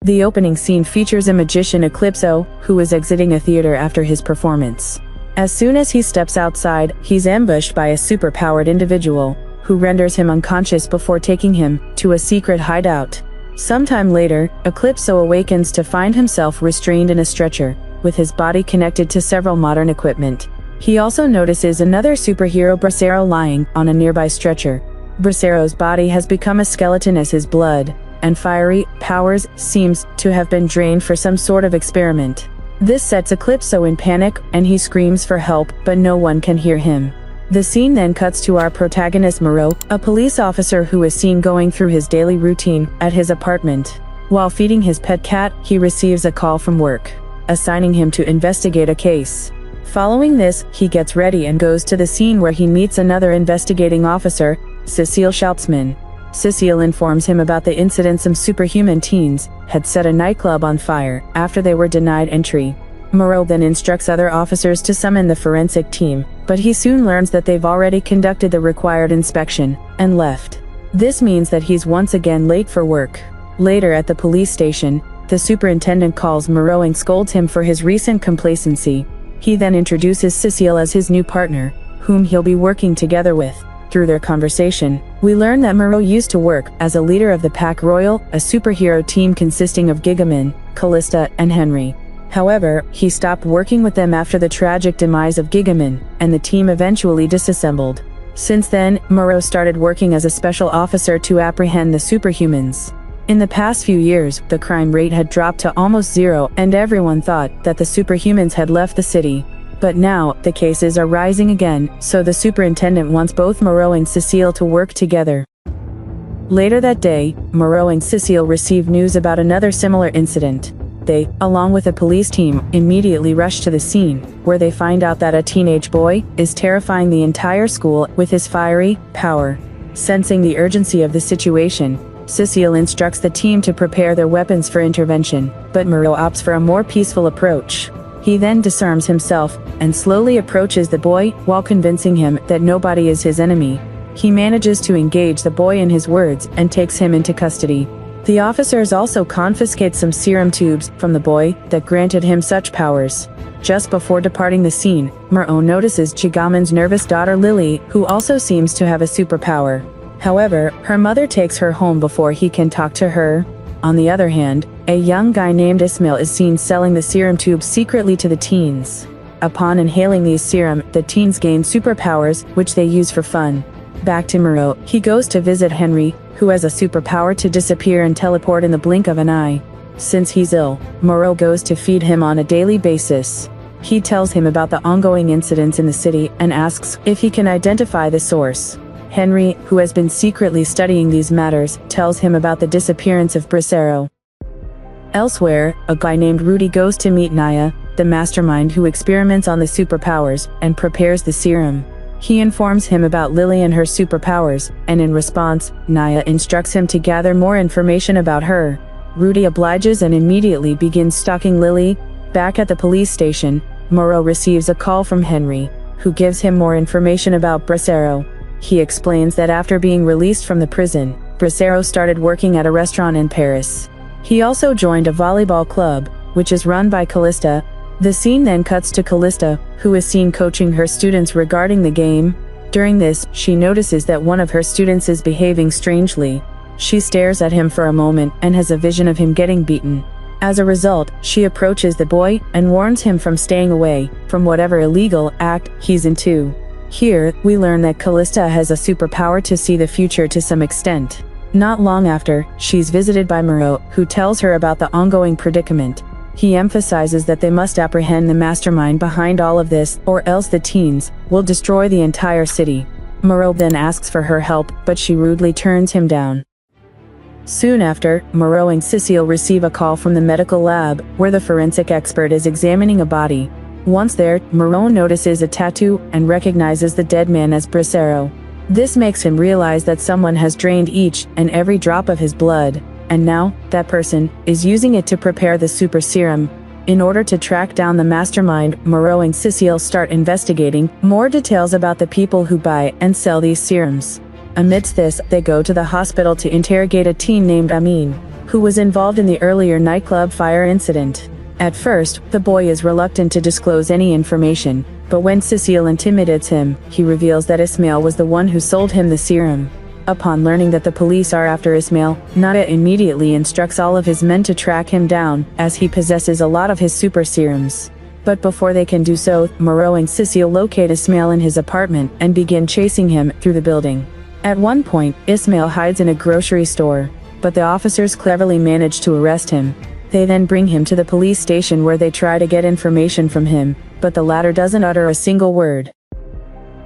The opening scene features a magician Eclipso, who is exiting a theater after his performance. As soon as he steps outside, he's ambushed by a superpowered individual, who renders him unconscious before taking him to a secret hideout. Sometime later, Eclipso awakens to find himself restrained in a stretcher, with his body connected to several modern equipment. He also notices another superhero Bracero lying on a nearby stretcher. Bracero's body has become a skeleton as his blood and fiery powers seems to have been drained for some sort of experiment. This sets Eclipso in panic, and he screams for help, but no one can hear him. The scene then cuts to our protagonist Moreau, a police officer who is seen going through his daily routine at his apartment. While feeding his pet cat, he receives a call from work, assigning him to investigate a case. Following this, he gets ready and goes to the scene where he meets another investigating officer, Cecile Schautzman. Cecile informs him about the incident some superhuman teens had set a nightclub on fire after they were denied entry. Moreau then instructs other officers to summon the forensic team, but he soon learns that they've already conducted the required inspection and left. This means that he's once again late for work. Later at the police station, the superintendent calls Moreau and scolds him for his recent complacency. He then introduces Cecile as his new partner, whom he'll be working together with. Through their conversation, we learn that Moreau used to work as a leader of the Pack Royal, a superhero team consisting of Gigaman, Callista, and Henry. However, he stopped working with them after the tragic demise of Gigaman, and the team eventually disassembled. Since then, Moreau started working as a special officer to apprehend the superhumans. In the past few years, the crime rate had dropped to almost zero, and everyone thought that the superhumans had left the city. But now, the cases are rising again, so the superintendent wants both Moreau and Cecile to work together. Later that day, Moreau and Cecile receive news about another similar incident. They, along with a police team, immediately rush to the scene, where they find out that a teenage boy is terrifying the entire school with his fiery power. Sensing the urgency of the situation, Cecile instructs the team to prepare their weapons for intervention, but Moreau opts for a more peaceful approach. He then disarms himself and slowly approaches the boy while convincing him that nobody is his enemy. He manages to engage the boy in his words and takes him into custody. The officers also confiscate some serum tubes from the boy that granted him such powers. Just before departing the scene, Moreau notices Gigaman's nervous daughter Lily, who also seems to have a superpower. However, her mother takes her home before he can talk to her. On the other hand, a young guy named Ismail is seen selling the serum tubes secretly to the teens. Upon inhaling these serum, the teens gain superpowers, which they use for fun. Back to Moreau, he goes to visit Henry, who has a superpower to disappear and teleport in the blink of an eye. Since he's ill, Moreau goes to feed him on a daily basis. He tells him about the ongoing incidents in the city and asks if he can identify the source. Henry, who has been secretly studying these matters, tells him about the disappearance of Bracero. Elsewhere, a guy named Rudy goes to meet Naya, the mastermind who experiments on the superpowers and prepares the serum. He informs him about Lily and her superpowers, and in response, Naya instructs him to gather more information about her. Rudy obliges and immediately begins stalking Lily. Back at the police station, Moreau receives a call from Henry, who gives him more information about Bracero. He explains that after being released from the prison, Bracero started working at a restaurant in Paris. He also joined a volleyball club, which is run by Callista. The scene then cuts to Callista, who is seen coaching her students regarding the game. During this, she notices that one of her students is behaving strangely. She stares at him for a moment and has a vision of him getting beaten. As a result, she approaches the boy and warns him from staying away from whatever illegal act he's into. Here, we learn that Callista has a superpower to see the future to some extent. Not long after, she's visited by Moreau, who tells her about the ongoing predicament. He emphasizes that they must apprehend the mastermind behind all of this, or else the teens will destroy the entire city. Moreau then asks for her help, but she rudely turns him down. Soon after, Moreau and Cecile receive a call from the medical lab, where the forensic expert is examining a body. Once there, Moreau notices a tattoo and recognizes the dead man as Bracero. This makes him realize that someone has drained each and every drop of his blood, and now, that person is using it to prepare the super serum. In order to track down the mastermind, Moreau and Cecile start investigating more details about the people who buy and sell these serums. Amidst this, they go to the hospital to interrogate a teen named Amin. who was involved in the earlier nightclub fire incident. At first, the boy is reluctant to disclose any information, but when Cecile intimidates him, he reveals that Ismail was the one who sold him the serum. Upon learning that the police are after Ismail, Naya immediately instructs all of his men to track him down, as he possesses a lot of his super serums. But before they can do so, Moreau and Cecile locate Ismail in his apartment and begin chasing him through the building. At one point, Ismail hides in a grocery store, but the officers cleverly manage to arrest him. They then bring him to the police station where they try to get information from him, but the latter doesn't utter a single word.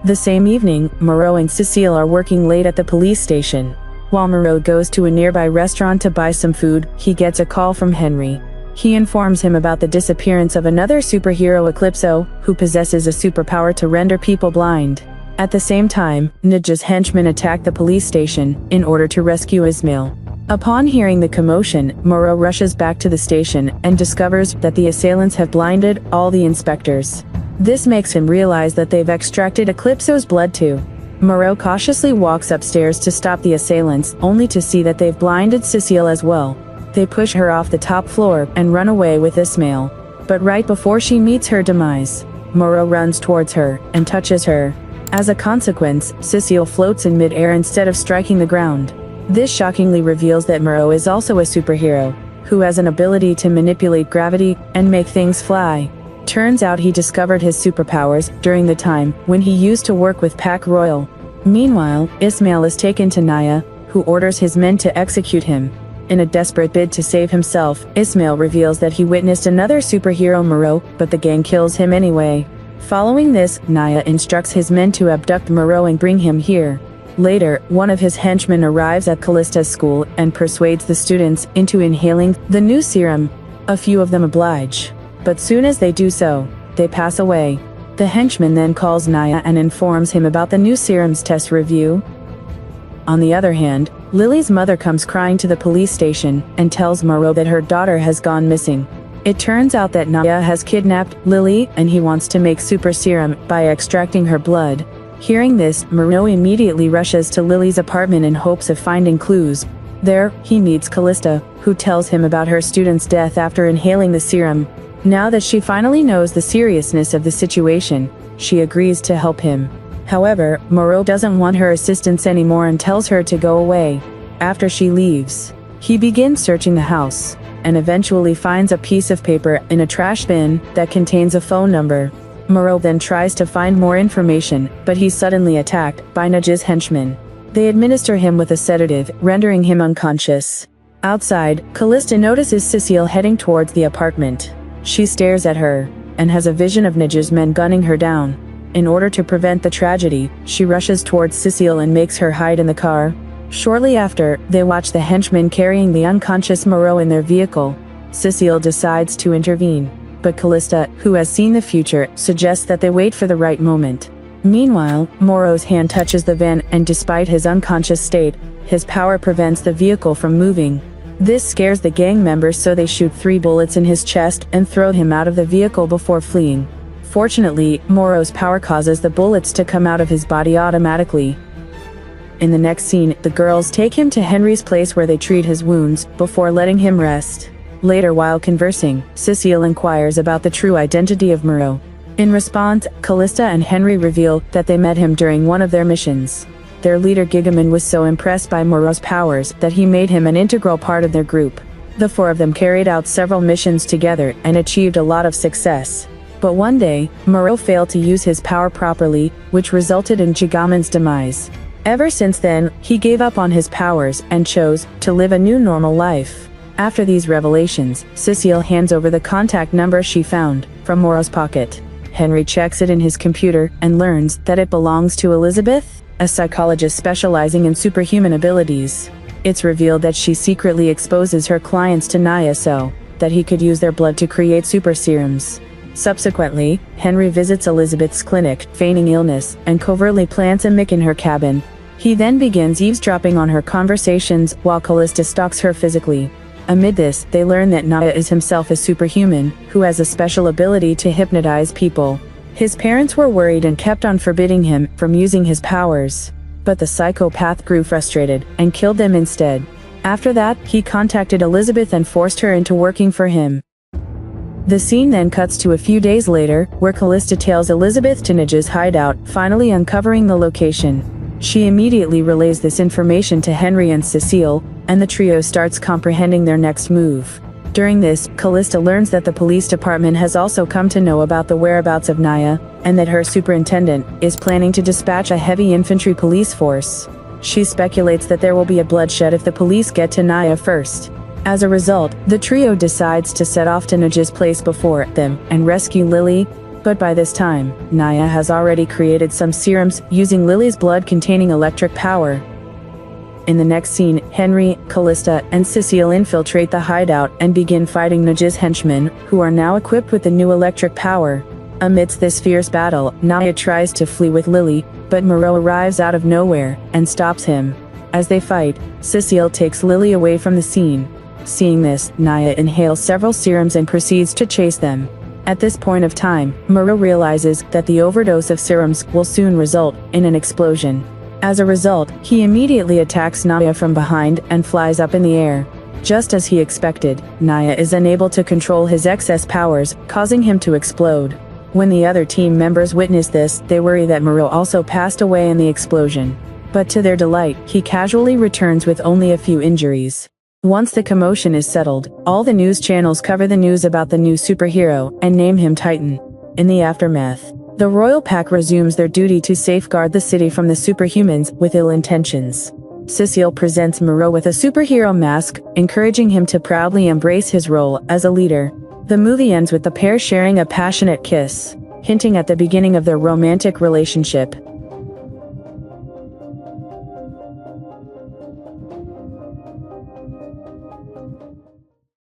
The same evening, Moreau and Cecile are working late at the police station. While Moreau goes to a nearby restaurant to buy some food, he gets a call from Henry. He informs him about the disappearance of another superhero, Eclipso, who possesses a superpower to render people blind. At the same time, Ninja's henchmen attack the police station in order to rescue Ismail. Upon hearing the commotion, Moreau rushes back to the station and discovers that the assailants have blinded all the inspectors. This makes him realize that they've extracted Eclipso's blood too. Moreau cautiously walks upstairs to stop the assailants, only to see that they've blinded Cecile as well. They push her off the top floor and run away with Ismail. But right before she meets her demise, Moreau runs towards her and touches her. As a consequence, Cecile floats in mid-air instead of striking the ground. This shockingly reveals that Moreau is also a superhero, who has an ability to manipulate gravity and make things fly. Turns out he discovered his superpowers during the time when he used to work with Pac Royal. Meanwhile, Ismail is taken to Naya, who orders his men to execute him. In a desperate bid to save himself, Ismail reveals that he witnessed another superhero, Moreau, but the gang kills him anyway. Following this, Naya instructs his men to abduct Moreau and bring him here. Later, one of his henchmen arrives at Callista's school and persuades the students into inhaling the new serum. A few of them oblige. But soon as they do so, they pass away. The henchman then calls Naya and informs him about the new serum's test review. On the other hand, Lily's mother comes crying to the police station and tells Moreau that her daughter has gone missing. It turns out that Naya has kidnapped Lily and he wants to make super serum by extracting her blood. Hearing this, Moreau immediately rushes to Lily's apartment in hopes of finding clues. There, he meets Callista, who tells him about her student's death after inhaling the serum. Now that she finally knows the seriousness of the situation, she agrees to help him. However, Moreau doesn't want her assistance anymore and tells her to go away. After she leaves, he begins searching the house, and eventually finds a piece of paper in a trash bin that contains a phone number. Moreau then tries to find more information, but he's suddenly attacked by Ninja's henchmen. They administer him with a sedative, rendering him unconscious. Outside, Callista notices Cecile heading towards the apartment. She stares at her, and has a vision of Ninja's men gunning her down. In order to prevent the tragedy, she rushes towards Cecile and makes her hide in the car. Shortly after, they watch the henchmen carrying the unconscious Moreau in their vehicle. Cecile decides to intervene, but Callista, who has seen the future, suggests that they wait for the right moment. Meanwhile, Moreau's hand touches the van, and despite his unconscious state, his power prevents the vehicle from moving. This scares the gang members, so they shoot 3 bullets in his chest and throw him out of the vehicle before fleeing. Fortunately, Moreau's power causes the bullets to come out of his body automatically. In the next scene, the girls take him to Henry's place where they treat his wounds, before letting him rest. Later, while conversing, Cecile inquires about the true identity of Moreau. In response, Callista and Henry reveal that they met him during one of their missions. Their leader Gigaman was so impressed by Moreau's powers that he made him an integral part of their group. The 4 of them carried out several missions together and achieved a lot of success. But one day, Moreau failed to use his power properly, which resulted in Gigaman's demise. Ever since then, he gave up on his powers and chose to live a new normal life. After these revelations, Cecile hands over the contact number she found from Moreau's pocket. Henry checks it in his computer and learns that it belongs to Elizabeth, a psychologist specializing in superhuman abilities. It's revealed that she secretly exposes her clients to Naya so that he could use their blood to create super serums. Subsequently, Henry visits Elizabeth's clinic, feigning illness, and covertly plants a mic in her cabin. He then begins eavesdropping on her conversations while Callista stalks her physically. Amid this, they learn that Naya is himself a superhuman, who has a special ability to hypnotize people. His parents were worried and kept on forbidding him from using his powers. But the psychopath grew frustrated and killed them instead. After that, he contacted Elizabeth and forced her into working for him. The scene then cuts to a few days later, where Callista tails Elizabeth to Naja's hideout, finally uncovering the location. She immediately relays this information to Henry and Cecile, and the trio starts comprehending their next move. During this, Callista learns that the police department has also come to know about the whereabouts of Naya, and that her superintendent is planning to dispatch a heavy infantry police force. She speculates that there will be a bloodshed if the police get to Naya first. As a result, the trio decides to set off to Naja's place before them and rescue Lily, but by this time, Naya has already created some serums using Lily's blood containing electric power. In the next scene, Henry, Callista, and Cecile infiltrate the hideout and begin fighting Naja's henchmen, who are now equipped with the new electric power. Amidst this fierce battle, Naya tries to flee with Lily, but Moreau arrives out of nowhere and stops him. As they fight, Cecile takes Lily away from the scene. Seeing this, Naya inhales several serums and proceeds to chase them. At this point of time, Moreau realizes that the overdose of serums will soon result in an explosion. As a result, he immediately attacks Naya from behind and flies up in the air. Just as he expected, Naya is unable to control his excess powers, causing him to explode. When the other team members witness this, they worry that Moreau also passed away in the explosion. But to their delight, he casually returns with only a few injuries. Once the commotion is settled, all the news channels cover the news about the new superhero and name him Titan. In the aftermath, the Royal Pack resumes their duty to safeguard the city from the superhumans with ill intentions. Cecile presents Moreau with a superhero mask, encouraging him to proudly embrace his role as a leader. The movie ends with the pair sharing a passionate kiss, hinting at the beginning of their romantic relationship.